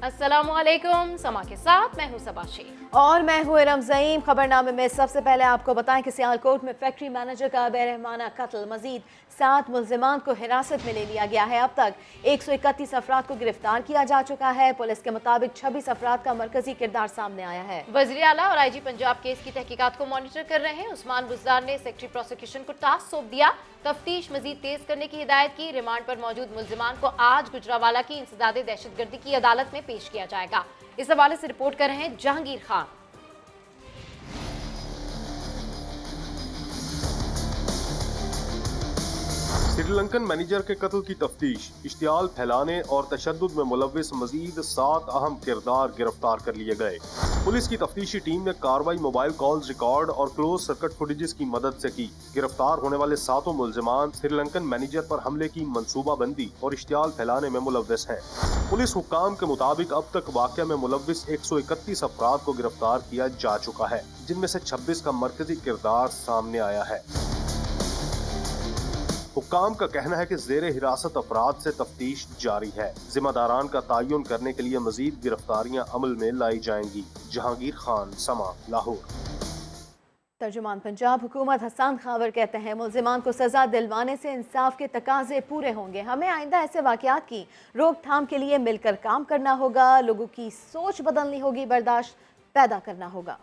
अस्सलामुअलैकुम, समा के साथ मैं हूं सबाशी और मैं हूँ इरम ज़ईम। खबरनामे में सबसे पहले आपको बताएं कि सियालकोट में फैक्ट्री मैनेजर का बेरहमाना कत्ल, मजीद 7 मुल्जिमान को हिरासत में ले लिया गया है। अब तक 131 अफराद को गिरफ्तार किया जा चुका है। पुलिस के मुताबिक 26 अफराद का मरकजी किरदार सामने आया है। वज़ीर आला और IG पंजाब केस की तहकीकात को मॉनिटर कर रहे हैं। उस्मान बुज़दार ने सेक्रेटरी प्रोसिक्यूशन को टास्क सौंप दिया, तफ्तीश मजीद तेज करने की हिदायत की। रिमांड पर मौजूद मुल्जिमान को आज गुजरावाला की इंसदादे दहशतगर्दी की अदालत में पेश किया जाएगा। इस हवाले से रिपोर्ट कर रहे हैं जहांगीर खान। श्रीलंकन मैनेजर के कत्ल की तफ्तीश, इश्तियाल फैलाने और तशद्दुद में मुलव्विस मजीद 7 अहम किरदार गिरफ्तार कर लिए गए। पुलिस की तफ्तीशी टीम ने कार्रवाई मोबाइल कॉल्स रिकॉर्ड और क्लोज सर्किट फुटेजेस की मदद से की। गिरफ्तार होने वाले 7 मुल्जिमान श्रीलंकन मैनेजर पर हमले की मंसूबाबंदी और इश्तियाल फैलाने में मुलव्विस हैं। पुलिस हुक्काम के मुताबिक अब तक वाक़या में मुलव्विस 131 अफराद को गिरफ्तार किया जा चुका है, जिनमें से 26 का मरकजी किरदार सामने आया है। हुक्काम का कहना है कि ज़ेरे हिरासत अफराद से तफ्तीश जारी है। जिम्मेदारान का तयन करने के लिए मजीद गिरफ्तारियां अमल में लाई जाएंगी। जहांगीर खान, समा, लाहौर। तर्जुमान पंजाब हुकूमत हसन खावर कहते हैं मुल्जिमान को सजा दिलवाने से इंसाफ के तकाजे पूरे होंगे। हमें आइंदा ऐसे वाक़यात की रोकथाम के लिए मिलकर काम करना होगा, लोगों की सोच बदलनी होगी, बर्दाश्त पैदा करना होगा।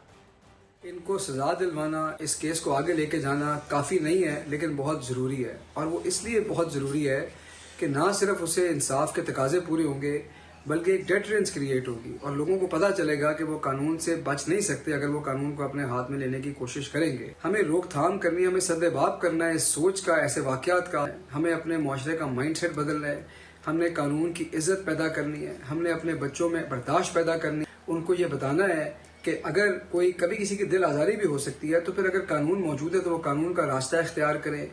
इनको सजा दिलवाना, इस केस को आगे लेके जाना काफ़ी नहीं है, लेकिन बहुत ज़रूरी है। और वो इसलिए बहुत ज़रूरी है कि ना सिर्फ उसे इंसाफ के तकाजे पूरे होंगे, बल्कि एक डेटरेंस क्रिएट होगी और लोगों को पता चलेगा कि वो कानून से बच नहीं सकते अगर वो कानून को अपने हाथ में लेने की कोशिश करेंगे। हमें रोकथाम करनी है, हमें सद्देबाब करना है इस सोच का, ऐसे वाक़यात का। हमें अपने मुआशरे का माइंडसेट बदलना है, हमने कानून की इज्जत पैदा करनी है, हमने अपने बच्चों में बर्दाश्त पैदा करनी है। उनको ये बताना है कि अगर कोई कभी किसी की दिल आज़ारी भी हो सकती है, तो फिर अगर कानून मौजूद है तो वो कानून का रास्ता इख्तियार करें।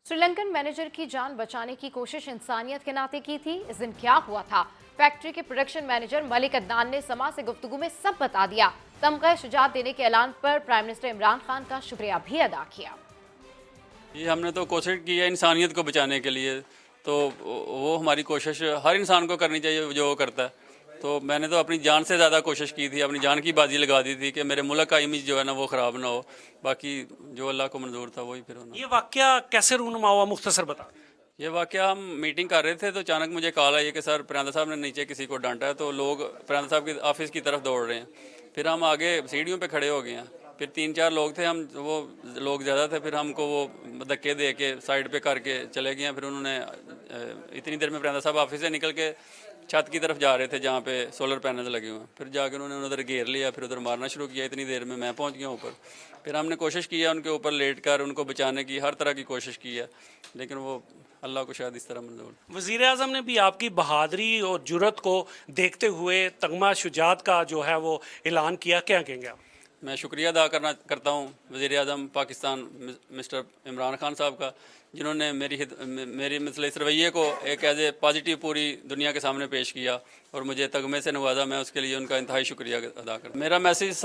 श्रीलंकन मैनेजर की जान बचाने की कोशिश इंसानियत के नाते की थी। इस दिन क्या हुआ था? फैक्ट्री के प्रोडक्शन मैनेजर मलिक अदनान ने समा से गुफ्तगू में सब बता दिया। तमगा शुजात देने के ऐलान पर प्राइम मिनिस्टर इमरान खान का शुक्रिया भी अदा किया। ये हमने तो कोशिश की है इंसानियत को बचाने के लिए, तो वो हमारी कोशिश हर इंसान को करनी चाहिए जो वो करता है। तो मैंने तो अपनी जान से ज़्यादा कोशिश की थी, अपनी जान की बाजी लगा दी थी कि मेरे मुल्क का इमेज जो है ना वो ख़राब ना हो। बाकी जो अल्लाह को मंजूर था वही फिर होना। ये वाक़या कैसे रूनुमा हुआ, मुख्तसर बता। ये वाक़या हम मीटिंग कर रहे थे तो अचानक मुझे कॉल आई कि सर परिंदा साहब ने नीचे किसी को डांटा है, तो लोग परिंदा साहब की ऑफिस की तरफ दौड़ रहे हैं। फिर हम आगे सीढ़ियों पे खड़े हो गए हैं। फिर 3-4 लोग थे, हम वो लोग ज़्यादा थे। फिर हमको वो धक्के दे के साइड पे करके चले गए हैं। फिर उन्होंने इतनी देर में परिंदा साहब ऑफिस से निकल के छत की तरफ जा रहे थे जहाँ पे सोलर पैनल लगे हुए हैं। फिर जाकर उन्होंने उधर घेर लिया, फिर उधर मारना शुरू किया। इतनी देर में मैं पहुँच गया ऊपर। फिर हमने कोशिश की है उनके ऊपर लेट कर उनको बचाने की, हर तरह की कोशिश की है, लेकिन वो अल्लाह को शायद इस तरह मंजूर। वज़ीर आज़म ने भी आपकी बहादुरी और जुर्रत को देखते हुए तगमा शुजात का जो है वो ऐलान किया, क्या कहेंगे आप? मैं शुक्रिया अदा करता हूँ वज़ीर आज़म पाकिस्तान मिस्टर इमरान खान साहब का, जिन्होंने मेरी मतलब इस रवैये को एक एज ए पॉजिटिव पूरी दुनिया के सामने पेश किया और मुझे तगमे से नवाजा। मैं उसके लिए उनका इंतहाई शुक्रिया अदा करता हूँ। मेरा मैसेज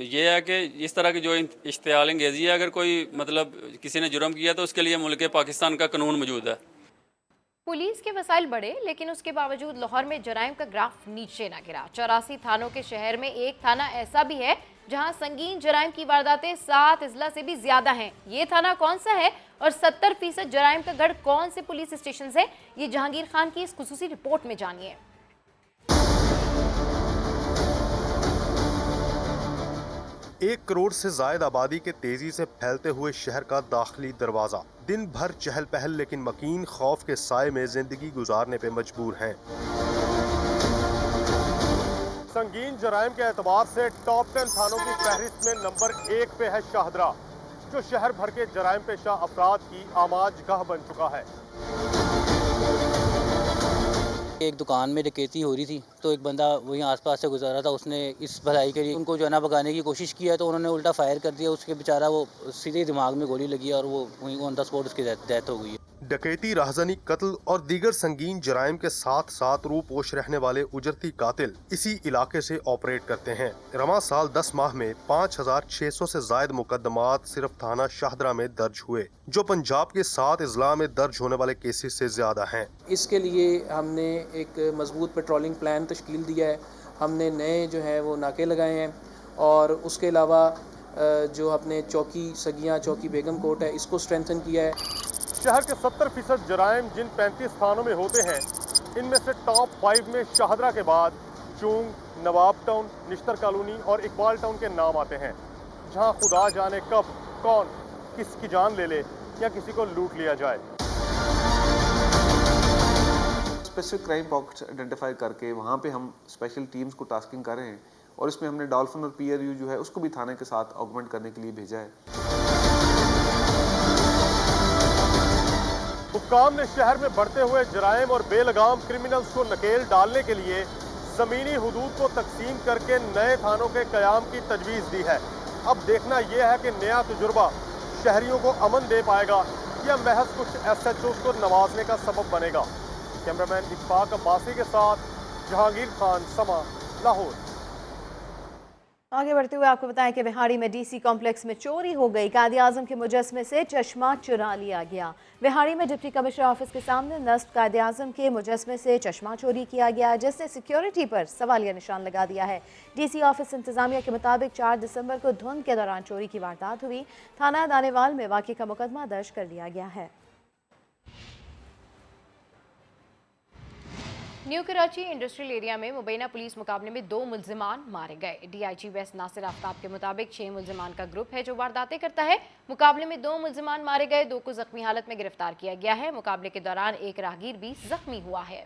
ये है कि इस तरह की जो इश्तियाल अंगेज़ी है, अगर कोई मतलब किसी ने जुर्म किया तो उसके लिए मुल्क पाकिस्तान का कानून मौजूद है। पुलिस के वसाइल बढ़े, लेकिन उसके बावजूद लाहौर में जराइम का ग्राफ नीचे ना गिरा। 84 थानों के शहर में एक थाना ऐसा भी है जहां संगीन जराइम की वारदातें 7 अजला से भी ज्यादा हैं। ये थाना कौन सा है और 70% जराइम का गढ़ कौन से पुलिस स्टेशन है, ये जहांगीर खान की इस खुसूसी रिपोर्ट में जानिए। 1 करोड़ से जायद आबादी के तेजी से फैलते हुए शहर का दाखिली दरवाजा। दिन भर चहल पहल, लेकिन मकीन खौफ के साए में जिंदगी गुजारने पे मजबूर हैं। संगीन जराइम के एतबार से टॉप 10 थानों की फहरिस्त में नंबर 1 पे है शाहदरा, जो शहर भर के जराइम पेशा अफराद की आमाजगाह बन चुका है। एक दुकान में डकैती हो रही थी, तो एक बंदा वहीं आसपास से गुजारा था, उसने इस भलाई के लिए उनको जो है ना भगाने की कोशिश किया, तो उन्होंने उल्टा फायर कर दिया। उसके बेचारा वो सीधे दिमाग में गोली लगी और वो वहीं ऑन द स्पॉट उसकी डेथ हो गई है। डकैती, राहजनी, कत्ल और दीगर संगीन जराइम के साथ साथ रूपोश रहने वाले उजरती कातिल इसी इलाके से ऑपरेट करते हैं। रवां साल 10 माह में 5600 से जायद मुकदमात सिर्फ थाना शाहदरा में दर्ज हुए, जो पंजाब के 7 अजला में दर्ज होने वाले केसेस से ज्यादा हैं। इसके लिए हमने एक मजबूत पेट्रोलिंग प्लान तश्कील दिया है। हमने नए जो है वो नाके लगाए हैं और उसके अलावा जो अपने चौकी सगियाँ, चौकी बेगम कोट है, इसको स्ट्रेंथन किया है। शहर के 70% जराइम जिन 35 थानों में होते हैं, इनमें से टॉप 5 में शाहदरा के बाद चूंग, नवाब टाउन, निश्तर कॉलोनी और इकबाल टाउन के नाम आते हैं, जहां खुदा जाने कब कौन किसकी जान ले ले या किसी को लूट लिया जाए। स्पेसिफिक क्राइम पॉकेट्स आइडेंटिफाई करके वहाँ पे हम स्पेशल टीम्स को टास्किंग कर रहे हैं और इसमें हमने डॉल्फिन और PRU जो है उसको भी थाने के साथ ऑगमेंट करने के लिए भेजा है। हुक्काम ने शहर में बढ़ते हुए जराइम और बेलगाम क्रिमिनल्स को नकेल डालने के लिए जमीनी हुदूद को तकसीम करके नए थानों के कयाम की तजवीज़ दी है। अब देखना यह है कि नया तजुर्बा शहरियों को अमन दे पाएगा या महज कुछ SHOs को नवाजने का सबब बनेगा। कैमरामैन इशफाक अब्बासी के साथ जहांगीर खान, समा, लाहौर। आगे बढ़ते हुए आपको बताएं कि बिहाड़ी में DC कॉम्प्लेक्स में चोरी हो गई। कायद-ए-आज़म के मुजस्समे से चश्मा चुरा लिया गया। बिहाड़ी में डिप्टी कमिश्नर ऑफिस के सामने नस्ब कायद-ए-आज़म के मुजस्समे से चश्मा चोरी किया गया, जिसने सिक्योरिटी पर सवालिया निशान लगा दिया है। DC ऑफिस इंतजामिया के मुताबिक 4 दिसंबर को धुंध के दौरान चोरी की वारदात हुई। थाना दानेवाल में वाक़े का मुकदमा दर्ज कर लिया गया है। न्यू कराची इंडस्ट्रियल एरिया में मुबैना पुलिस मुकाबले में 2 मुल्जिमान मारे गए। DIG वेस्ट नासिर आफ्ताब के मुताबिक 6 मुल्जिमान का ग्रुप है जो वारदातें करता है। मुकाबले में 2 मुल्जिमान मारे गए, 2 को जख्मी हालत में गिरफ्तार किया गया है। मुकाबले के दौरान एक राहगीर भी जख्मी हुआ है।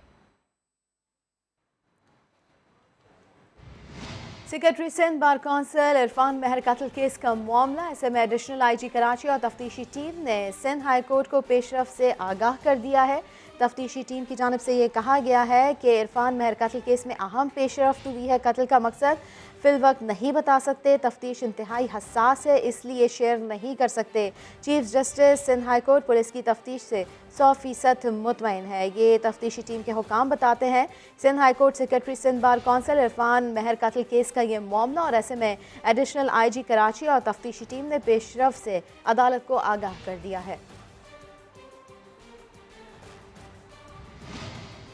Secretary Sindh bar council Irfan Mahar कत्ल केस का मामला, ऐसे में एडिशनल IG कराची और तफ्तीशी टीम ने सिंध हाई कोर्ट को पेशरफ से आगाह कर दिया है। तफ्तीशी टीम की जानिब से ये कहा गया है कि इरफान महर कत्ल केस में अहम पेशरफ्त हुई है। कत्ल का मकसद फिल वक्त नहीं बता सकते, तफ्तीश इंतहाई हसास है, इसलिए शेयर नहीं कर सकते। Chief justice Sindh high court police की तफ्तीश से 100% मुतमईन है, ये तफ्तीशी टीम के हुकाम बताते हैं। Sindh high court secretary Sindh bar council Irfan Mahar कत्ल केस का ये मामला और ऐसे में एडिशनल IG कराची और तफ्तीशी टीम ने पेशरफ से अदालत को आगाह कर दिया है।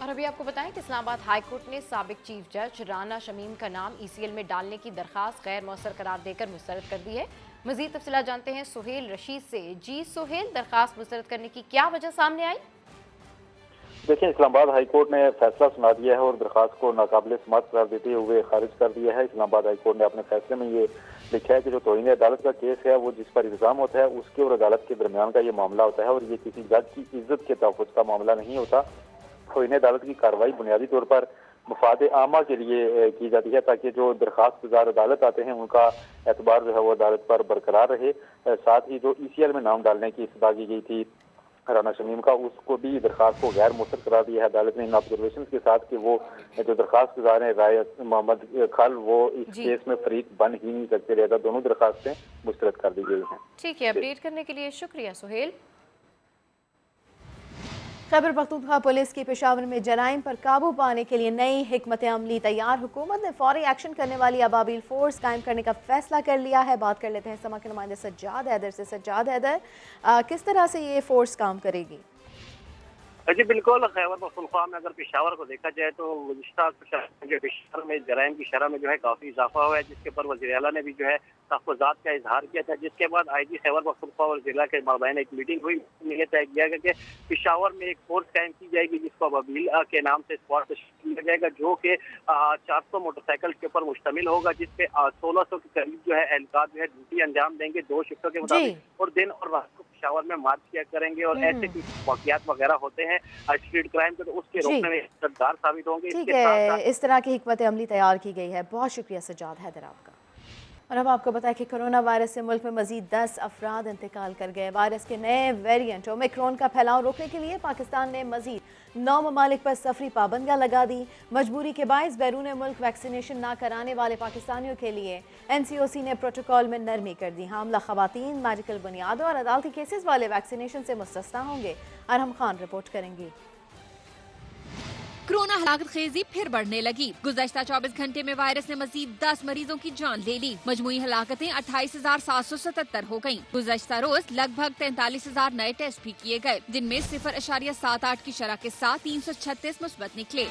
और अभी आपको बताएं कि इस्लामाबाद हाई कोर्ट ने साबिक चीफ जज राना शमीम का नाम ECL में डालने की दरखास्त गैर मौसर करार देकर मुस्तरद कर दी है। मजीद तफसीलात जानते हैं सुहेल रशीद से। जी सुहेल, दरखास्त मुस्तरद करने की क्या वजह सामने आई? देखिए, इस्लामाबाद हाई कोर्ट ने फैसला सुना दिया है और दरखास्त को नाकाबिल समाअत करार देते हुए खारिज कर दिया है। इस्लामाबाद हाई कोर्ट ने अपने फैसले में ये लिखा है कि जो तौहीन अदालत का केस है वो जिस पर इल्जाम होता है उसके और अदालत के दरमियान का ये मामला होता है और ये किसी जज की इज्जत के तहफ़्फ़ुज़ का मामला नहीं होता। तौहीन अदालत की कार्रवाई बुनियादी तौर पर मफाद आमा के लिए की जाती है ताकि जो दरखास्त गुजार अदालत आते हैं उनका एतबार जो है वो अदालत पर बरकरार रहे। साथ ही जो ECL में नाम डालने की इस्तदा की गई थी राना शमीम का, उसको भी दरखास्त को गैर मुसर करार दिया है अदालत ने इन ऑब्जर्वेशन के साथ कि वो जो दरखास्त गुजार है राय मोहम्मद खल वो इस केस में फरीक बन ही नहीं सकते, लिहाजा दोनों दरखास्तें मुस्तरद कर दी गई हैं। ठीक है, अपडेट करने के लिए शुक्रिया सुहेल। खैबर पख्तूनख्वा पुलिस की पेशावर में जराइम पर काबू पाने के लिए नई हिकमत अमली तैयार। हुकूमत ने फौरी एक्शन करने वाली अबाबिल फोर्स कायम करने का फैसला कर लिया है। बात कर लेते हैं समा के नुमाइंदे सज्जाद हैदर से। सज्जाद हैदर, किस तरह से ये फोर्स काम करेगी? जी बिल्कुल, खैबर पख्तूनख्वा में अगर पेशावर को देखा जाए तो पेशावर में जराइम की शरह में जो है काफ़ी इजाफा हुआ है, जिसके ऊपर वज़ीर आला ने भी जो है तहफ़्फ़ुज़ात का इजहार किया था, जिसके बाद IG खैबर पख्तूनख्वा और जिला के माबैन एक मीटिंग हुई। ये तय किया गया कि पेशावर में एक फोर्स कायम की जाएगी जिसको अबाबिल के नाम से स्क्वाड तश्कील किया जाएगा, जो कि 400 मोटरसाइकिल के ऊपर मुश्तमिल होगा, जिसपे 1600 के करीब जो है एहलकार जो है ड्यूटी अंजाम देंगे 2 शिफ्टों के मुताबिक और दिन और रात को पेशावर में मार्च किया करेंगे और ऐसे कुछ वाक़ियात वगैरह होते हैं स्ट्रीट क्राइम के तो उसके रोकने में असरदार साबित होंगे। ठीक है, इस तरह की हिकमत अमली तैयार की गई है। बहुत शुक्रिया सज्जाद हैदर आपका। और अब आपको बताया कि कोरोना वायरस से मुल्क में मजीद 10 अफराद इंतकाल कर गए। वायरस के नए वेरिएंट ओमिक्रॉन का फैलाव रोकने के लिए पाकिस्तान ने मजीद 9 ममालिक पर सफरी पाबंदियां लगा दी। मजबूरी के बायस बैरून मुल्क वैक्सीनेशन ना कराने वाले पाकिस्तानियों के लिए NCOC ने प्रोटोकॉल में नरमी कर दी। हामला खवातीन, मेडिकल बुनियादों और अदालती केसेस वाले वैक्सीनेशन से मुस्तस्ना होंगे। अरहम खान रिपोर्ट करेंगी। कोरोना हलाकत खेजी फिर बढ़ने लगी। गुज़श्ता 24 घंटे में वायरस ने मजीद 10 मरीजों की जान ले ली। मजमूई हलाकतें 28,777 हो गयी। गुज़श्ता रोज लगभग 43,000 नए टेस्ट भी किए गए, जिनमें 0.78 की शरह के साथ 336 मुस्बत निकले।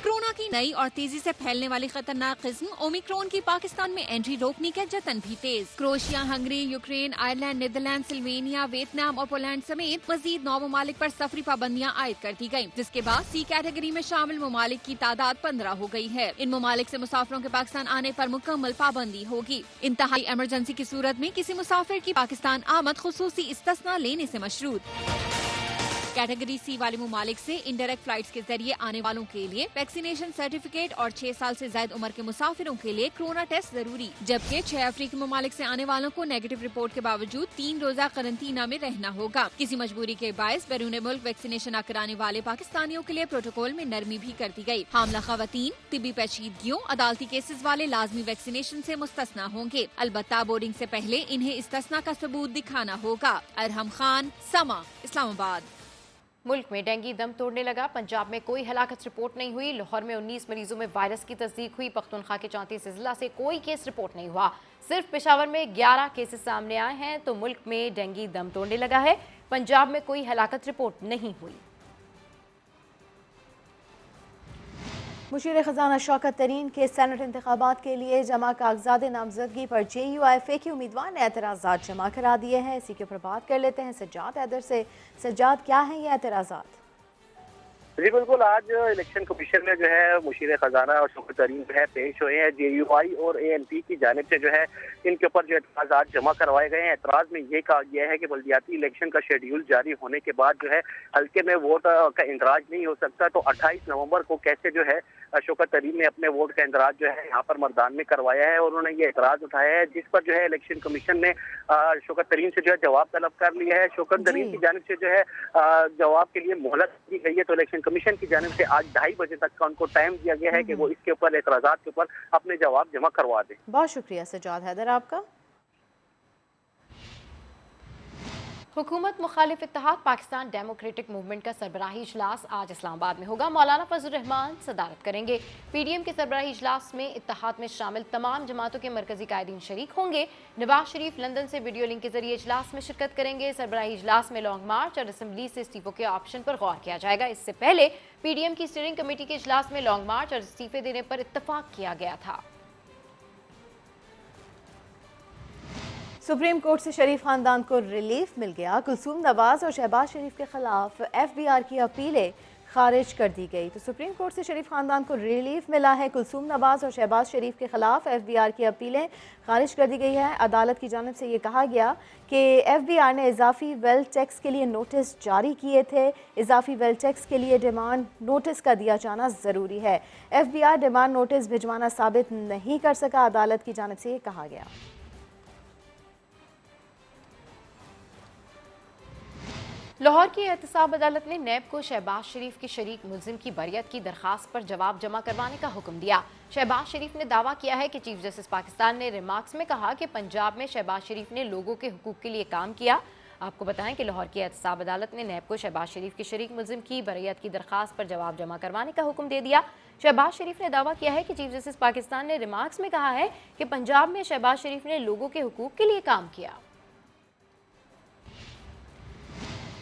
कोरोना की नई और तेजी से फैलने वाली खतरनाक किस्म ओमिक्रॉन की पाकिस्तान में एंट्री रोकने के जतन भी तेज। Croatia, Hungary, Ukraine, Ireland, Netherlands, Slovenia, Vietnam और पोलैंड समेत मजीद 9 ममालिक पर सफरी पाबंदियां आयद कर दी गयी, जिसके बाद C कैटेगरी में शामिल ममालिक की तादाद 15 हो गई है। इन ममालिक से मुसाफिरों के पाकिस्तान आने पर मुकम्मल पाबंदी होगी। इंतहाई इमरजेंसी की सूरत में किसी मुसाफिर की पाकिस्तान आमद खुसूसी इस्तिस्ना लेने से मशरूत। कैटेगरी C वाले ममालिक से इंडायरेक्ट फ्लाइट्स के जरिए आने वालों के लिए वैक्सीनेशन सर्टिफिकेट और 6 साल से ज्यादा उम्र के मुसाफिरों के लिए कोरोना टेस्ट जरूरी, जबकि 6 अफ्रीकी ममालिक से आने वालों को नेगेटिव रिपोर्ट के बावजूद 3 रोजा करंटीना में रहना होगा। किसी मजबूरी के बायस बैरून मुल्क वैक्सीनेशन न कराने वाले पाकिस्तानियों के लिए प्रोटोकॉल में नरमी भी कर दी गयी। हामला खवातीन, तिब्बी पेचीदगियों, अदालती केसेस वाले लाजमी वैक्सीनेशन से मुस्तस्ना होंगे। अलबत्ता बोर्डिंग से पहले इन्हें इस्तिस्ना का सबूत दिखाना होगा। अरहम खान, समा, इस्लामाबाद। मुल्क में डेंगू दम तोड़ने लगा। पंजाब में कोई हलाकत रिपोर्ट नहीं हुई। लाहौर में 19 मरीजों में वायरस की तस्दीक हुई। पख्तूनख्वा के 34 अजला से कोई केस रिपोर्ट नहीं हुआ। सिर्फ पेशावर में 11 केसेस सामने आए हैं। तो मुल्क में डेंगू दम तोड़ने लगा है। पंजाब में कोई हलाकत रिपोर्ट नहीं हुई। मुशीर खजाना शौकत तरीन के सेनेट इंतखाबात के लिए जमा कागजात नामजदगी पर JUIFA के उम्मीदवार ने एतराज़ात जमा करा दिए हैं। इसी के ऊपर बात कर लेते हैं सज्जाद हैदर से। सज्जाद, क्या हैं ये एतराज़ात? जी बिल्कुल, आज इलेक्शन कमीशन में जो है मुशीर खजाना और शौकत तरीन जो है पेश हुए हैं। JUI और ANP की जानिब से जो है इनके ऊपर जो एतराज़ात जमा करवाए गए हैं। एतराज़ में ये कहा गया है कि बल्दियाती इलेक्शन का शेड्यूल जारी होने के बाद जो है हल्के में वोट का इंदराज नहीं हो सकता, तो 28 नवंबर को कैसे जो है शौकत तरीन ने अपने वोट का इंदराज जो है यहाँ पर मर्दान में करवाया है और उन्होंने ये एतराज़ उठाया है, जिस पर जो है इलेक्शन कमीशन ने शौकत तरीन से जो है जवाब तलब कर लिया है। शौकत तरीन की जानिब से जो है जवाब के लिए मोहलत दी गई है। तो इलेक्शन कमीशन की जानिब से आज 2:30 बजे तक का उनको टाइम दिया गया है कि वो इसके ऊपर एतराज़ात के ऊपर अपने जवाब जमा करवा दें। बहुत शुक्रिया सज्जाद हैदर आपका। हुकूमत मुखालिफ इत्तेहाद पाकिस्तान डेमोक्रेटिक मूवमेंट का सरबराही इजलास आज इस्लामाबाद में होगा। मौलाना फजल रहमान सदारत करेंगे। PDM के सरबराही इजलास में इत्तेहाद में शामिल तमाम जमातों के मरकजी कायदीन शरीक होंगे। नवाज शरीफ लंदन से वीडियो लिंक के जरिए इजलास में शिरकत करेंगे। सरबराही इजलास में लॉन्ग मार्च और असम्बली से इस्तीफों के ऑप्शन पर गौर किया जाएगा। इससे पहले PDM की स्टीयरिंग कमेटी के इजलास में लॉन्ग मार्च और इस्तीफे देने पर इत्तफाक किया गया था। सुप्रीम कोर्ट से शरीफ खानदान को रिलीफ मिल गया। कुलसूम नवाज और शहबाज शरीफ के खिलाफ FBR की अपीलें खारिज कर दी गई। तो सुप्रीम कोर्ट से शरीफ खानदान को रिलीफ मिला है। कुलसूम नवाज और शहबाज शरीफ के खिलाफ FBR की अपीलें खारिज कर दी गई है। अदालत की जानिब से ये कहा गया कि FBR ने इजाफी वेल्थ टैक्स के लिए नोटिस जारी किए थे। इजाफी वेल्थ टैक्स के लिए डिमांड नोटिस का दिया जाना ज़रूरी है। FBR डिमांड नोटिस भिजवाना साबित नहीं कर सका। अदालत की जानिब से ये कहा गया। लाहौर की एहतसाब अदालत ने नैब को शहबाज शरीफ की शरीक मुलजिम की बरियत की दरखास्त पर जवाब जमा करवाने का हुक्म दिया। शहबाज शरीफ ने दावा किया है कि चीफ जस्टिस पाकिस्तान ने रिमार्क्स में कहा कि पंजाब में शहबाज शरीफ ने लोगों के हुकूक के लिए काम किया। आपको बताएं कि लाहौर की एहतसाब अदालत ने नैब को शहबाज शरीफ की शरीक मुलजिम की बरियत की दरखास्त पर जवाब जमा करवाने का हुक्म दे दिया। शहबाज शरीफ ने दावा किया है कि चीफ जस्टिस पाकिस्तान ने रिमार्क्स में कहा है कि पंजाब में शहबाज शरीफ ने लोगों के हुकूक के लिए काम किया।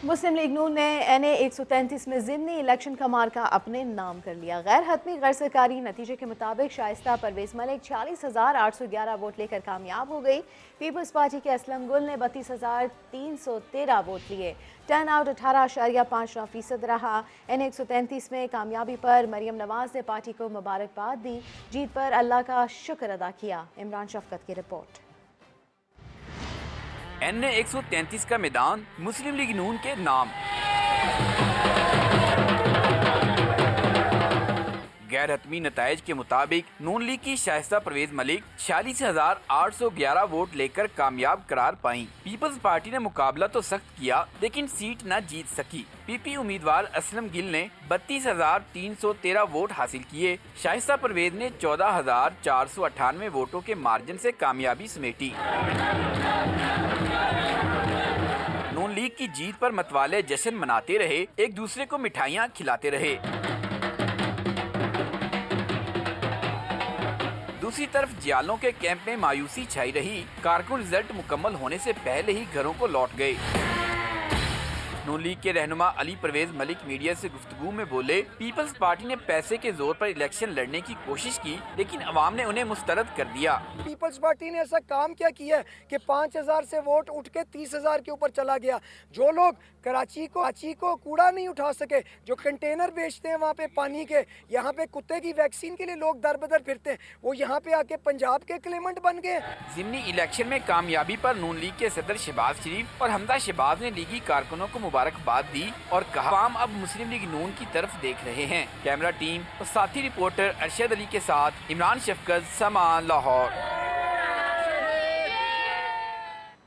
मुस्लिम लीग नून ने NA 133 में ज़िमनी इलेक्शन का मार्का अपने नाम कर लिया। गैर हतमी गैर सरकारी नतीजे के मुताबिक शाइस्ता परवेज मलिक 40,811 वोट लेकर कामयाब हो गई। पीपल्स पार्टी के असलम गुल ने 32,313 वोट लिए। टर्न आउट 18.59% रहा। NA 133 में कामयाबी पर मरियम नवाज ने पार्टी को मुबारकबाद दी। जीत पर अल्लाह का शुक्र अदा किया। इमरान शफकत की रिपोर्ट। NA 133 का मैदान मुस्लिम लीग नून के नाम। गैर हतमी नताइज के मुताबिक नून लीग की शाइस्ता परवेज मलिक 46,811 वोट लेकर कामयाब करार पाई। पीपल्स पार्टी ने मुकाबला तो सख्त किया लेकिन सीट न जीत सकी। पीपी उम्मीदवार असलम गिल ने 32,313 वोट हासिल किए। शाइस्ता परवेज ने 14,498 वोटों के मार्जिन से कामयाबी समेटी। नून लीग की जीत पर मतवाले जश्न मनाते रहे, एक दूसरे को मिठाइयाँ खिलाते रहे। दूसरी तरफ जियालों के कैंप में मायूसी छाई रही। कारकुन रिजल्ट मुकम्मल होने से पहले ही घरों को लौट गए। नून लीग के रहनुमा अली परवेज मलिक मीडिया से गुफ्तगू में बोले, पीपल्स पार्टी ने पैसे के जोर पर इलेक्शन लड़ने की कोशिश की लेकिन अवाम ने उन्हें मुस्तरद कर दिया। पीपल्स पार्टी ने ऐसा काम क्या किया है कि 5,000 से वोट उठ के 30,000 के ऊपर चला गया। जो लोग कराची को कूड़ा नहीं उठा सके, जो कंटेनर बेचते हैं वहाँ पे पानी के, यहाँ पे कुत्ते की वैक्सीन के लिए लोग दर बदर फिरते हैं, वो यहाँ पे आके पंजाब के क्लेमेंट बन गए। ज़िमनी इलेक्शन में कामयाबी पर नून लीग के सदर शहबाज शरीफ और हमदा शहबाज ने लीगी कारकुनों को मुबारकबाद दी और कहा, आवाम अब मुस्लिम लीग नून की तरफ देख रहे हैं। कैमरा टीम और साथी रिपोर्टर अरशद अली के साथ इमरान शफकत, समा, लाहौर।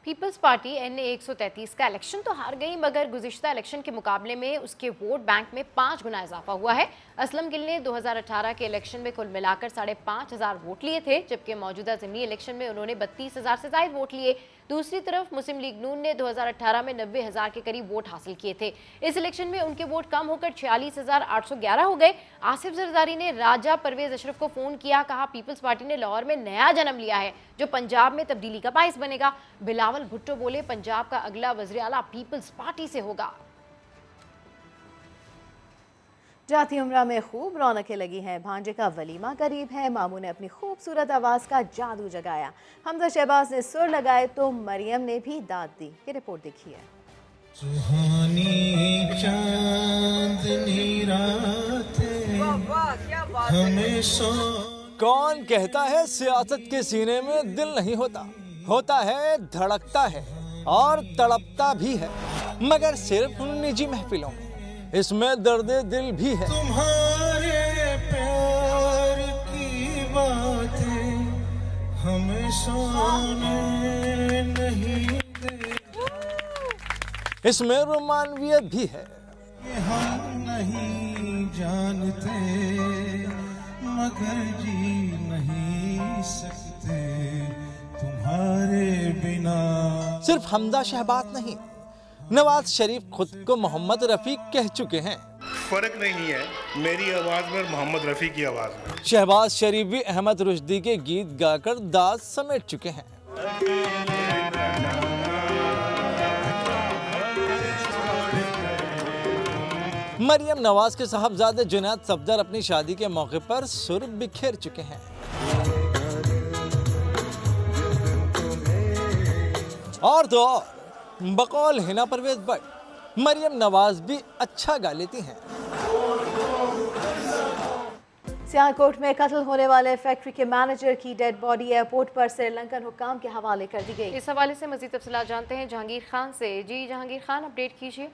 पीपल्स पार्टी NA 133 का इलेक्शन तो हार गई, मगर गुज़िश्ता इलेक्शन के मुकाबले में उसके वोट बैंक में 5 गुना इजाफा हुआ है। असलम गिल ने 2018 के इलेक्शन में कुल मिलाकर 5,500 वोट लिए थे, जबकि मौजूदा ज़िमनी इलेक्शन में उन्होंने 32,000 से ज़ायद वोट लिए। दूसरी तरफ मुस्लिम लीग नून ने 2018 में 90,000 के करीब वोट हासिल किए थे। इस इलेक्शन में उनके वोट कम होकर 46,811 हो गए। आसिफ जरदारी ने राजा परवेज अशरफ को फ़ोन किया, कहा पीपल्स पार्टी ने लाहौर में नया जन्म लिया है जो पंजाब में तब्दीली का बाइस बनेगा। बिलावल भुट्टो बोले, पंजाब का अगला वज़ीर आला पीपल्स पार्टी से होगा। जाती उम्रा में खूब रौनकें लगी हैं। भांजे का वलीमा करीब है। मामू ने अपनी खूबसूरत आवाज़ का जादू जगाया। हमदा शहबाज ने सुर लगाए तो मरियम ने भी दाद दी। ये रिपोर्ट देखिए। सुहानी चांदनी रातें हमेशा। कौन कहता है सियासत के सीने में दिल नहीं होता? होता है, धड़कता है और तड़पता भी है, मगर सिर्फ निजी महफिलों में। इसमें दर्दे दिल भी है। तुम्हारे प्यार की बातें हमें सोने नहीं देता। इसमें रोमानवियत भी है। ये हम नहीं जानते मगर जी नहीं सकते तुम्हारे बिना। सिर्फ हमदा शहबाज नहीं, नवाज शरीफ खुद को मोहम्मद रफ़ी कह चुके हैं। फर्क नहीं है मेरी आवाज में मोहम्मद रफ़ी की आवाज में। शहबाज शरीफ भी अहमद रुश्दी के गीत गाकर दाद समेट चुके हैं। मरियम नवाज के साहबजादे जुनैद सफदर अपनी शादी के मौके पर सुर बिखेर चुके हैं। और तो और बकौल हिना परवेज भट्ट, मरियम नवाज भी अच्छा गा लेती हैं। सियालकोट में कत्ल होने वाले फैक्ट्री के मैनेजर की डेड बॉडी एयरपोर्ट पर श्रीलंकन हुक्काम के हवाले कर दी गई। इस हवाले से मजीद तफसीलात जानते हैं जहांगीर खान से। जी जहांगीर खान, अपडेट कीजिए।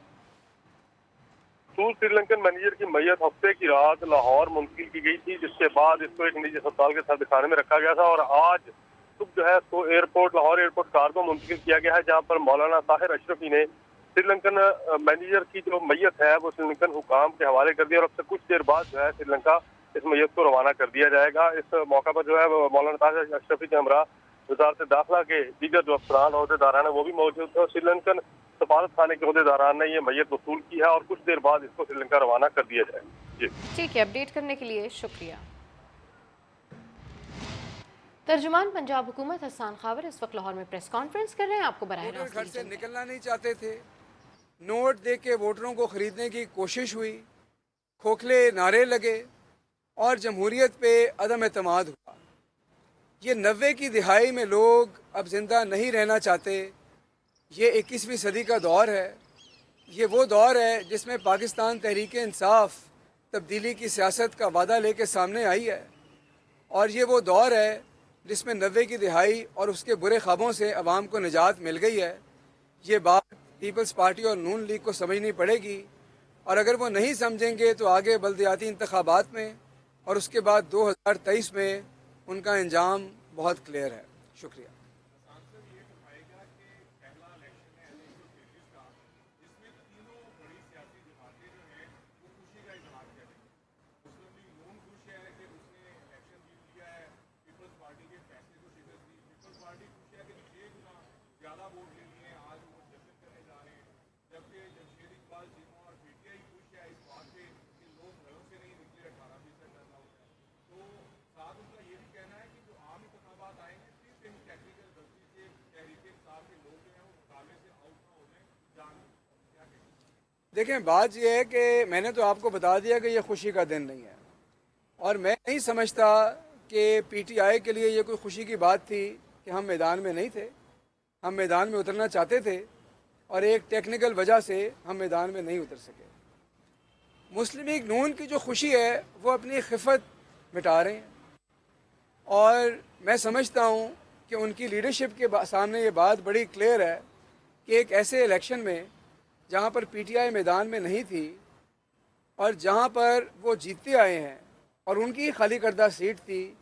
श्रीलंकन मैनेजर की मैयत हफ्ते की रात लाहौर मुंतकिल की गई थी, जिसके बाद इसको एक निजी अस्पताल के साथ दिखाने में रखा गया था और आज सुबह जो है तो लाहौर एयरपोर्ट कार्गो मुंतकिल किया गया है, जहाँ पर मौलाना ताहिर अशरफी ने श्रीलंकन मैनेजर की जो मैयत है वो श्रीलंकन हुकाम के हवाले कर दिया और अब से कुछ देर बाद जो है श्रीलंका इस मैयत को रवाना कर दिया जाएगा। इस मौका पर जो है मौलाना ताहिर अशरफी के हमरा वज़ारत दाखिला के दीगर जो अफसरान अहदेदारान है वो भी मौजूद थे और श्रीलंकन सफारत खाने के अहदेदारान ने ये मैयत वसूल की है और कुछ देर बाद इसको श्रीलंका रवाना कर दिया जाएगा। जी ठीक है, अपडेट करने के लिए शुक्रिया। तर्जुमान पंजाब हुकूमत हसन खावर इस वक्त लाहौर में प्रेस कॉन्फ्रेंस कर रहे हैं। आपको बराह रास्त घर से निकलना नहीं चाहते थे, नोट दे के वोटरों को खरीदने की कोशिश हुई, खोखले नारे लगे और जमहूरियत पे अदम एतमाद हुआ। ये 90 की दिहाई में लोग अब जिंदा नहीं रहना चाहते। ये 21वीं सदी का दौर है। ये वो दौर है जिसमें पाकिस्तान तहरीक इंसाफ तब्दीली की सियासत का वादा लेके सामने आई है और ये वो दौर है जिसमें 90 की दिहाई और उसके बुरे ख्वाबों से अवाम को निजात मिल गई है। ये बात पीपल्स पार्टी और नून लीग को समझनी पड़ेगी और अगर वो नहीं समझेंगे तो आगे बल्दियाती इंतखाबात में और उसके बाद 2023 में उनका अंजाम बहुत क्लियर है। शुक्रिया। देखें, बात यह है कि मैंने तो आपको बता दिया कि ये खुशी का दिन नहीं है, और मैं नहीं समझता कि पीटीआई के लिए ये कोई खुशी की बात थी कि हम मैदान में नहीं थे। हम मैदान में उतरना चाहते थे और एक टेक्निकल वजह से हम मैदान में नहीं उतर सके। मुस्लिम लीग नून की जो खुशी है वो अपनी खिफत मिटा रहे हैं, और मैं समझता हूँ कि उनकी लीडरशिप के सामने ये बात बड़ी क्लियर है कि एक ऐसे इलेक्शन में जहाँ पर पीटीआई मैदान में नहीं थी और जहाँ पर वो जीतते आए हैं और उनकी खाली करदा सीट थी,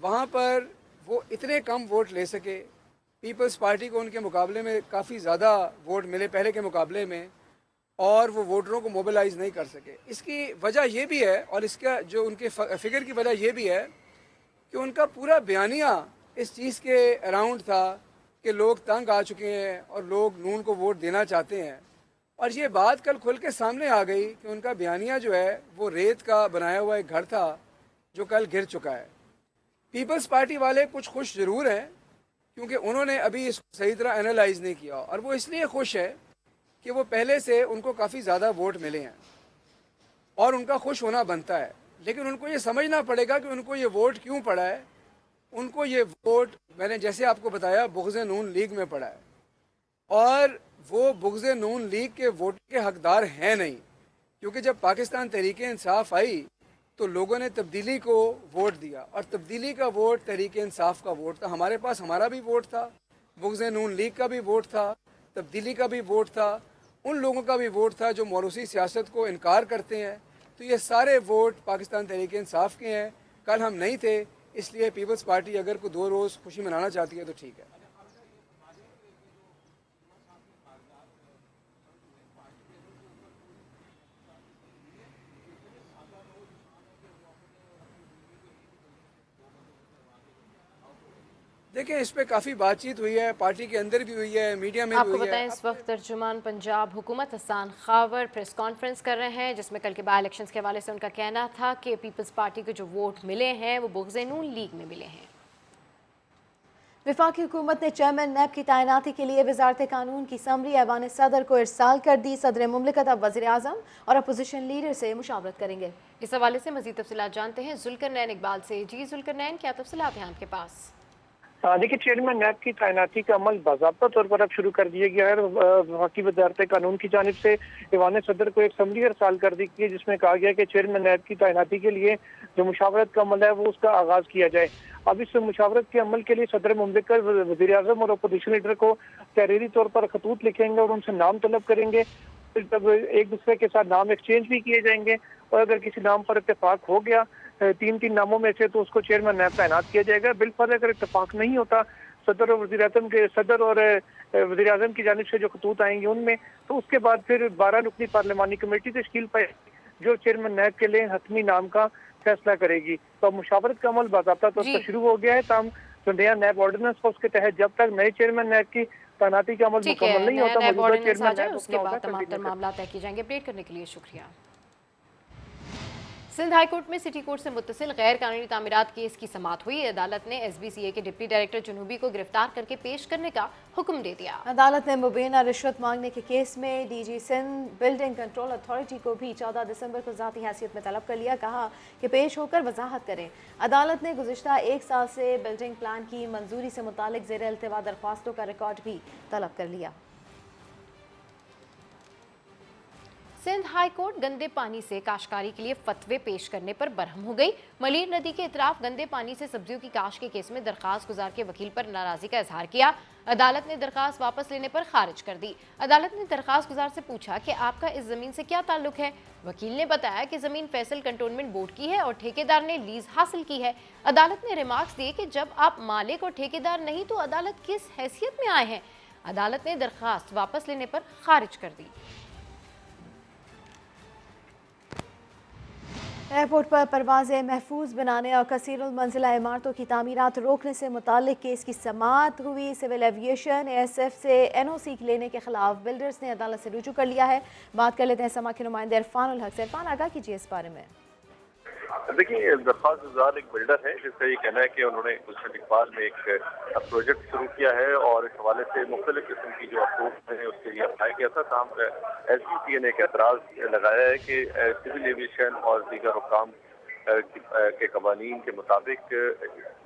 वहाँ पर वो इतने कम वोट ले सके। पीपल्स पार्टी को उनके मुकाबले में काफ़ी ज़्यादा वोट मिले पहले के मुकाबले में, और वो वोटरों को मोबिलाइज़ नहीं कर सके। इसकी वजह ये भी है, और इसका जो उनके फिगर की वजह ये भी है कि उनका पूरा बयानिया इस चीज़ के अराउंड था कि लोग तंग आ चुके हैं और लोग नून को वोट देना चाहते हैं, और ये बात कल खुल के सामने आ गई कि उनका बयानिया जो है वो रेत का बनाया हुआ एक घर था जो कल गिर चुका है। पीपल्स पार्टी वाले कुछ खुश ज़रूर हैं क्योंकि उन्होंने अभी इसको सही तरह एनालाइज नहीं किया, और वो इसलिए खुश है कि वो पहले से उनको काफ़ी ज़्यादा वोट मिले हैं और उनका खुश होना बनता है। लेकिन उनको ये समझना पड़ेगा कि उनको ये वोट क्यों पड़ा है। उनको ये वोट, मैंने जैसे आपको बताया, बुग़्ज़ नून लीग में पड़ा है, और वो बुग़्ज़ नून लीग के वोट के हकदार हैं नहीं, क्योंकि जब पाकिस्तान तहरीक इंसाफ आई तो लोगों ने तब्दीली को वोट दिया, और तब्दीली का वोट तहरीक इंसाफ का वोट था। हमारे पास हमारा भी वोट था, बुग़्ज़ नून लीग का भी वोट था, तब्दीली का भी वोट था, उन लोगों का भी वोट था जो मौरूसी सियासत को इनकार करते हैं। तो ये सारे वोट पाकिस्तान तहरीक इंसाफ के हैं। कल हम नहीं थे, इसलिए पीपल्स पार्टी अगर कोई 2 रोज़ खुशी मनाना चाहती है तो ठीक है। देखें, इस पे काफ़ी बातचीत हुई है, पार्टी के अंदर भी हुई है, मीडिया में भी आपको हुई है। बताएं, इस वक्त तर्जुमान पंजाब हुकूमत हसन खावर प्रेस कॉन्फ्रेंस कर रहे हैं, जिसमें कल के बाय इलेक्शंस के हवाले से उनका कहना था कि पीपल्स पार्टी के जो वोट मिले हैं वो बुग़्ज़ नून लीग में मिले हैं। वफाकी हुकूमत ने चेयरमैन नैब की तैनाती के लिए वजारत कानून की समरी ऐवान सदर को इरसाल कर दी। सदर मुमलिकत अब वज़ीर आज़म और अपोजिशन लीडर से मुशावरत करेंगे। इस हवाले से मज़ीद तफसीलात जानते हैं जुल्करनैन इकबाल से। जी जुल्करनैन, क्या तफसीलात हैं आपके पास? देखिए, चेयरमैन नैब की तैनाती का अमल बाज़ाब्ता तौर पर अब शुरू कर दिया गया है। वफाकी वज़ारत कानून की जानिब से ऐवान सदर को एक समरी इरसाल कर दी गई, जिसमें कहा गया कि चेयरमैन नैब की तैनाती के लिए जो मुशावरत का अमल है वो उसका आगाज़ किया जाए। अब इस मुशावरत के अमल के लिए सदर मुमलिकत वज़ीर आज़म और अपोजिशन लीडर को तहरीरी तौर पर खतूत लिखेंगे और उनसे नाम तलब करेंगे। तब एक दूसरे के साथ नाम एक्सचेंज भी किए जाएंगे, और अगर किसी नाम पर इत्तेफाक हो गया 3 नामों में से, तो उसको चेयरमैन नैब तैनात किया जाएगा। बिलफर्ज अगर इत्तेफाक नहीं होता सदर और वज़ीर आज़म की जानिब से जो खतूत आएंगे उनमें, तो उसके बाद फिर 12 रुकनी पार्लिमानी कमेटी तश्कील पाएगी जो चेयरमैन नैब के लिए हतमी नाम का फैसला करेगी। तो मुशावरत का अमल बाज़ाब्ता तौर पर शुरू हो गया है। ताम जो नया नैब ऑर्डिनेंस है उसके तहत जब तक नए चेयरमैन नैब की तैनाती का अमल मुकम्मल नहीं होता, मौजूदा चेयरमैन नैब उसके बाद तमाम मामला तय किए जाएंगे। अपडेट करने के लिए शुक्रिया। सिंध हाई कोर्ट में सिटी कोर्ट से मुत्तसिल गैर कानूनी तामीरात केस की समाअत हुई। अदालत ने SBCA के डिप्टी डायरेक्टर जुनूबी को गिरफ्तार करके पेश करने का हुक्म दे दिया। अदालत ने मुबैना रिश्वत मांगने के केस में DG Sindh building control authority को भी 14 दिसंबर को ज़ाती हैसियत में तलब कर लिया। कहा कि पेश होकर वजाहत करें। अदालत ने गुज़िश्ता 1 साल से बिल्डिंग प्लान की मंजूरी से मुतालिक ज़ेर इल्तिवा दरख्वास्तों का रिकॉर्ड भी तलब कर लिया। सिंध हाई कोर्ट गंदे पानी से काश्तकारी के लिए फतवे पेश करने पर बरहम हो गई। मलीर नदी के इतराफ गंदे पानी से सब्जियों की काश्त के केस में दरखास्त गुजार के वकील पर नाराजगी का इजहार किया। अदालत ने दरखास्त वापस लेने पर खारिज कर दी। अदालत ने दरखास्त गुजार से पूछा कि आपका इस जमीन से क्या ताल्लुक है। वकील ने बताया कि जमीन फैसल कंटोनमेंट बोर्ड की है और ठेकेदार ने लीज हासिल की है। अदालत ने रिमार्क्स दिए कि जब आप मालिक और ठेकेदार नहीं तो अदालत किस हैसियत में आए हैं। अदालत ने दरखास्त वापस लेने पर खारिज कर दी। एयरपोर्ट पर परवाज़ें महफूज बनाने और कसीरुल मंजिला इमारतों की तामीरात रोकने से मुताल्लिक केस की समाअत हुई। सिविल एविएशन ASF से NOC लेने के खिलाफ बिल्डर्स ने अदालत से रुजू कर लिया है। बात कर लेते हैं समा के नुमाइंदे इरफानुल हक से। इरफान, आगाह कीजिए इस बारे में। देखिए, दरख्वास्त गुजार एक बिल्डर है जिसका ये कहना है कि उन्होंने गुलशन इकबाल में एक प्रोजेक्ट शुरू किया है और इस हवाले से मुख्तलिफ किस्म की जो अप्रूव है उसके लिए अप्लाई किया था। तमाम SGPA ने एक एतराज़ लगाया है कि सिविल एविएशन और दीगर हुकाम के कवानीन के मुताबिक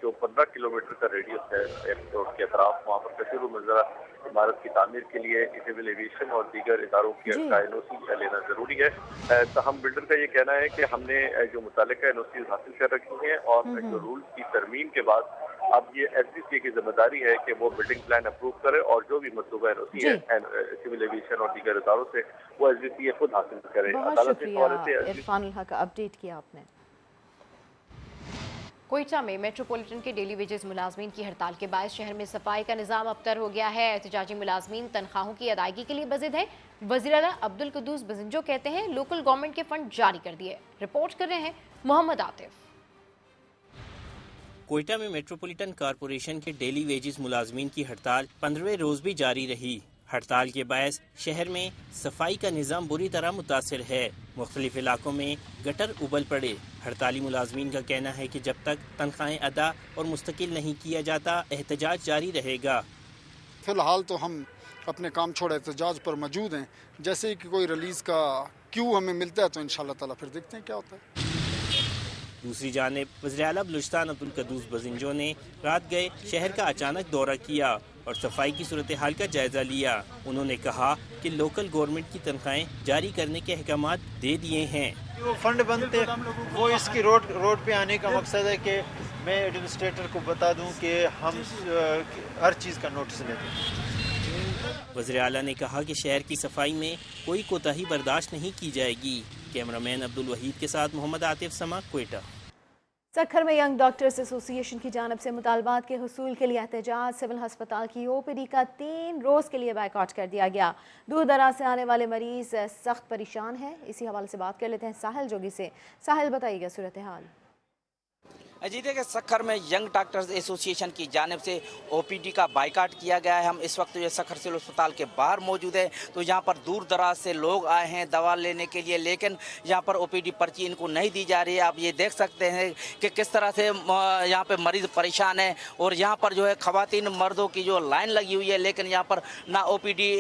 जो 15 किलोमीटर का रेडियस है एयरपोर्ट के अतराफ, वहाँ पर कसीरुल मंजिला इमारत की तामीर के लिए सिविल एविएशन और दीगर इदारों की NOC लेना जरूरी है। हम बिल्डर का ये कहना है कि हमने जो मुतालिका NOC हासिल कर रखी हैं और जो रूल की तरमीम के बाद अब ये SGPA की जिम्मेदारी है कि वो बिल्डिंग प्लान अप्रूव करे और जो भी मतलूबा NOC है सिविल एविएशन और दीगर इदारों से वो SGPA खुद हासिल करे। बहुत शुक्रिया इरफानुल हक, अपडेट किया आपने। कोयटा में मेट्रोपॉलिटन के डेली वेजेस मुलाजमीन की हड़ताल के बाद शहर में सफाई का निज़ाम अबतर हो गया है। एहतजाजी मुलाजमीन तनख्वाहों की अदायगी के लिए बज़िद हैं। वज़ीर आला अब्दुल कुद्दूस बजिंजो कहते हैं लोकल गवर्नमेंट के फंड जारी कर दिए। रिपोर्ट कर रहे हैं मोहम्मद आतिफ। कोयटा में मेट्रोपॉलिटन कॉरपोरेशन के डेली वेजेस मुलाजमीन की हड़ताल 15वें रोज भी जारी रही। हड़ताल के बायस शहर में सफाई का निज़ाम बुरी तरह मुतासिर है। मुख्तलिफ इलाकों में गटर उबल पड़े। हड़ताली मुलाजमीन का कहना है कि जब तक तनख्वाहें अदा और मुस्तकिल नहीं किया जाता एहतजाज जारी रहेगा। फिलहाल तो हम अपने काम छोड़ एहतजाज पर मौजूद हैं। जैसे कि कोई रिलीज़ का क्यू हमें मिलता है तो इंशाल्लाह ताला फिर देखते हैं क्या होता है। दूसरी जानिब वज़ीर आला बलूचिस्तान अब्दुल कुद्दूस बजिंजो ने रात गए शहर का अचानक दौरा किया और सफाई की सूरत हाल का जायजा लिया। उन्होंने कहा कि लोकल गवर्नमेंट की तनख्वाहें जारी करने के अहकामात दे दिए हैं। वो फंड बनते वो इसकी रोड पे आने का मकसद है कि मैं एडमिनिस्ट्रेटर को बता दूं कि हम हर चीज़ का नोटिस लेते हैं। वज़ीर आला ने कहा कि शहर की सफाई में कोई कोताही बर्दाश्त नहीं की जाएगी। कैमरामैन अब्दुल वहीद के साथ मोहम्मद आतिफ, समा, कोयटा। सक्खर में यंग डॉक्टर्स एसोसिएशन की जानिब से मुतालबात के हुसूल के लिए एहतजाज। सिविल हस्पताल की OPD का 3 रोज़ के लिए बायकॉट कर दिया गया। दूर दराज से आने वाले मरीज सख्त परेशान हैं। इसी हवाले से बात कर लेते हैं साहिल जोगी से। साहिल, बताइएगा सूरत हाल। जी देखिए, सक्खर में यंग डॉक्टर्स एसोसिएशन की जानिब से OPD का बाइकाट किया गया है। हम इस वक्त ये सक्खर सिविल अस्पताल के बाहर मौजूद हैं। तो यहाँ पर दूर दराज से लोग आए हैं दवा लेने के लिए, लेकिन यहाँ पर OPD पर्ची इनको नहीं दी जा रही है। आप ये देख सकते हैं कि किस तरह से यहाँ पे मरीज परेशान है और यहाँ पर जो है खवातीन मर्दों की जो लाइन लगी हुई है, लेकिन यहाँ पर ना OPD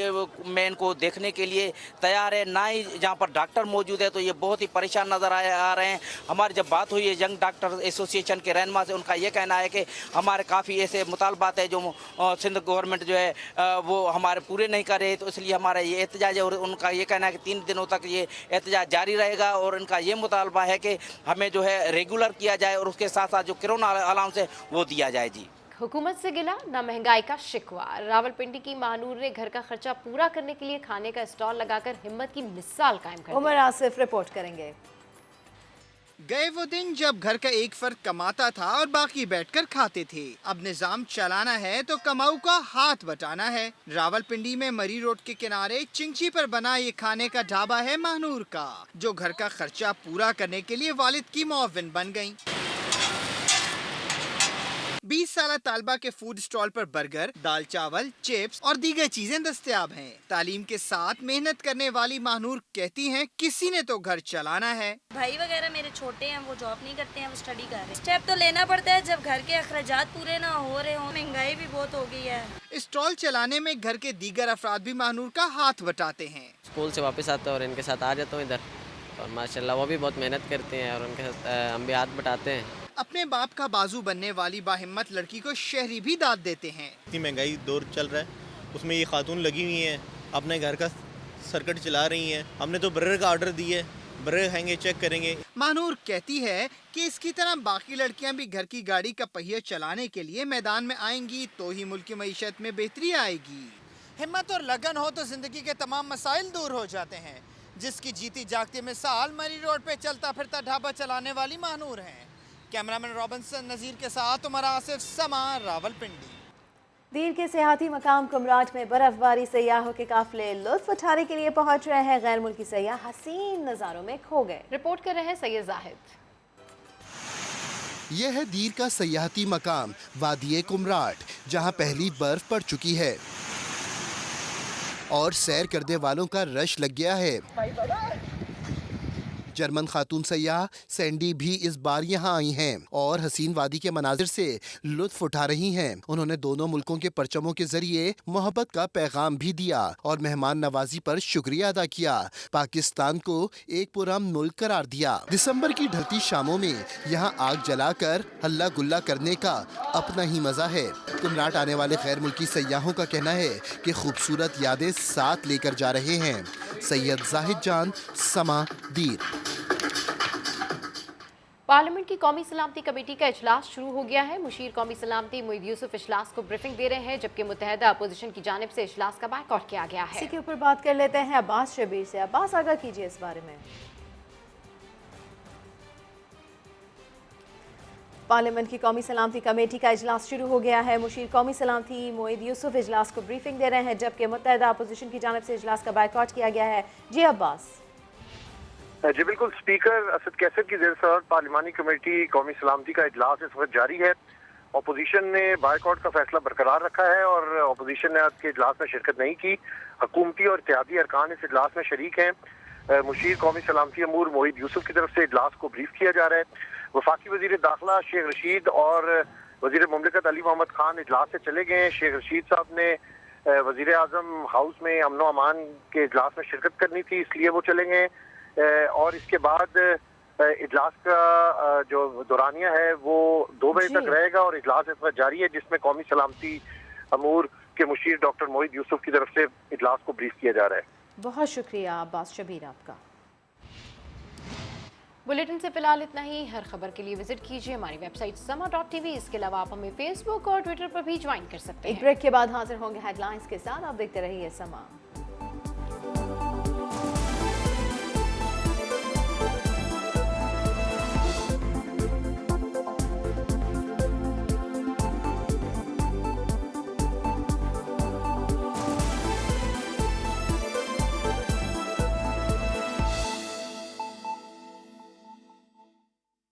में इनको देखने के लिए तैयार है, ना ही यहाँ पर डॉक्टर मौजूद है। तो ये बहुत ही परेशान नज़र आ रहे हैं। हमारी जब बात हुई है यंग डॉक्टर एसोसिएशन के रहनुमा से, उनका ये कहना है कि हमारे काफ़ी ऐसे मुतालबात है जो सिंध गवर्नमेंट जो है वो हमारे पूरे नहीं कर रहे, तो इसलिए हमारा ये एहतजाज है। और उनका ये कहना है कि 3 दिनों तक ये एहतजाज जारी रहेगा और इनका ये मुतालबा है कि हमें जो है रेगुलर किया जाए और उसके साथ साथ जो कोरोना अलाउंस है वो दिया जाए। जी, हुकूमत से गिला ना महंगाई का शिकवा। रावलपिंडी की महानूर ने घर का खर्चा पूरा करने के लिए खाने का स्टॉल लगाकर हिम्मत की मिसाल कायम कर दी। उमर आसिफ रिपोर्ट करेंगे। गए वो दिन जब घर का एक फर्द कमाता था और बाकी बैठकर खाते थे। अब निजाम चलाना है तो कमाऊ का हाथ बटाना है। रावलपिंडी में मरी रोड के किनारे चिंची पर बना ये खाने का ढाबा है महानूर का, जो घर का खर्चा पूरा करने के लिए वालिद की मुआविन बन गयी। 20 साल तालबा के फूड स्टॉल पर बर्गर, दाल चावल, चिप्स और दीगर चीजें दस्तयाब हैं। तालीम के साथ मेहनत करने वाली महानूर कहती हैं किसी ने तो घर चलाना है। भाई वगैरह मेरे छोटे हैं, वो जॉब नहीं करते हैं, वो स्टडी कर रहे हैं। स्टेप तो लेना पड़ता है जब घर के अखराजात पूरे ना हो रहे हों। महंगाई भी बहुत हो गई है। स्टॉल चलाने में घर के दीगर अफराद भी महानूर का हाथ बटाते हैं। स्कूल से वापस आता हूँ और इनके साथ आ जाता हूँ इधर, और माशाल्लाह वो भी बहुत मेहनत करते हैं और उनके साथ हम भी हाथ बटाते हैं। अपने बाप का बाजू बनने वाली बाहिम्मत लड़की को शहरी भी दाद देते हैं। इतनी महंगाई दौर चल रहा है, उसमें ये खातून लगी हुई हैं, अपने घर का सर्किट चला रही हैं। हमने तो ब्रेक का ऑर्डर दिए, ब्रेक आएंगे चेक करेंगे। महानूर कहती है कि इसकी तरह बाकी लड़कियां भी घर की गाड़ी का पहिया चलाने के लिए मैदान में आएंगी तो ही मुल्क की मईशत में बेहतरी आएगी। हिम्मत और लगन हो तो जिंदगी के तमाम मसाइल दूर हो जाते हैं, जिसकी जीती जागती मिसाल मरी रोड पे चलता फिरता ढाबा चलाने वाली महानूर हैं। कैमरामैन रॉबिन्सन नज़ीर के साथ उमर आसिफ, समा, रावलपिंडी। दीर के सियाहती मकाम कुमराट में बर्फबारी सयाहों के काफिले लुत्फ उठाने के लिए पहुंच रहे हैं। गैर मुल्की सयाह हसीन नज़ारों में खो गए। रिपोर्ट कर रहे हैं सैयद जाहिद। यह है दीर का सयाहती मकाम वादिये कुमराट, जहां पहली बर्फ पड़ चुकी है और सैर करने वालों का रश लग गया है। जर्मन खातून सयाह सैंडी भी इस बार यहाँ आई हैं और हसीन वादी के मनाजिर से लुत्फ उठा रही हैं। उन्होंने दोनों मुल्कों के परचमों के जरिए मोहब्बत का पैगाम भी दिया और मेहमान नवाजी पर शुक्रिया अदा किया। पाकिस्तान को एक पुरअमन मुल्क करार दिया। दिसंबर की ढलती शामों में यहाँ आग जलाकर हल्ला गुल्ला करने का अपना ही मजा है। कुमराट आने वाले गैर मुल्की सयाहों का कहना है कि खूबसूरत यादें साथ लेकर जा रहे हैं। सैयद जाहिद जान, समा, दीर। पार्लियामेंट की कौमी सलामती कमेटी का इजलास शुरू हो गया है। मुशीर कौमी सलामती मोईद यूसुफ इजलास को ब्रीफिंग दे रहे हैं, जबकि मुत्तहदा अपोजिशन की जानिब से इजलास का बायकॉट किया गया है। इसी के ऊपर बात कर लेते हैं अब्बास शबीर से। अब्बास, आगाह कीजिए इस बारे में। पार्लियामेंट की कौमी सलामती कमेटी का इजलास शुरू हो गया है। मुशीर कौमी सलामती मोईद यूसुफ इजलास को ब्रीफिंग दे रहे हैं, जबकि मुत्तहदा अपोजिशन की जानिब से इजलास का बायकॉट किया गया है। जी अब्बास। जी बिल्कुल, स्पीकर असद कैसर की ज़ेर सदर पार्लिमानी कमेटी कौमी सलामती का इजलास इस वक्त जारी है। अपोजिशन ने बायकॉट का फैसला बरकरार रखा है और अपोजिशन ने आज के इजलास में शिरकत नहीं की। हुकूमती और इत्तेहादी अरकान इस इजलास में शरीक हैं। मुशीर कौमी सलामती अमूर मोईद यूसुफ की तरफ से इजलास को ब्रीफ किया जा रहा है। वफाकी वजीर दाखिला शेख रशीद और वजीर मुमलिकत अली मोहम्मद खान इजलास से चले गए। शेख रशीद साहब ने वजीर आजम हाउस में अमन व अमान के इजलास में शिरकत करनी थी, इसलिए वो चले गए। और इसके बाद इजलास का जो दौरानिया है वो 2 बजे तक रहेगा और इजलास इस वक्त जारी है, जिसमें कौमी सलामती अमूर के मुशीर डॉक्टर मोईद यूसुफ की तरफ से इजलास को ब्रीफ किया जा रहा है। बहुत शुक्रिया अब्बास शबीर आपका। बुलेटिन से फिलहाल इतना ही। हर खबर के लिए विजिट कीजिए हमारी वेबसाइट sama.tv। इसके अलावा आप हमें फेसबुक और ट्विटर पर भी ज्वाइन कर सकते हैं। एक ब्रेक के बाद हाजिर होंगे हेडलाइंस के साथ। आप देखते रहिए समा।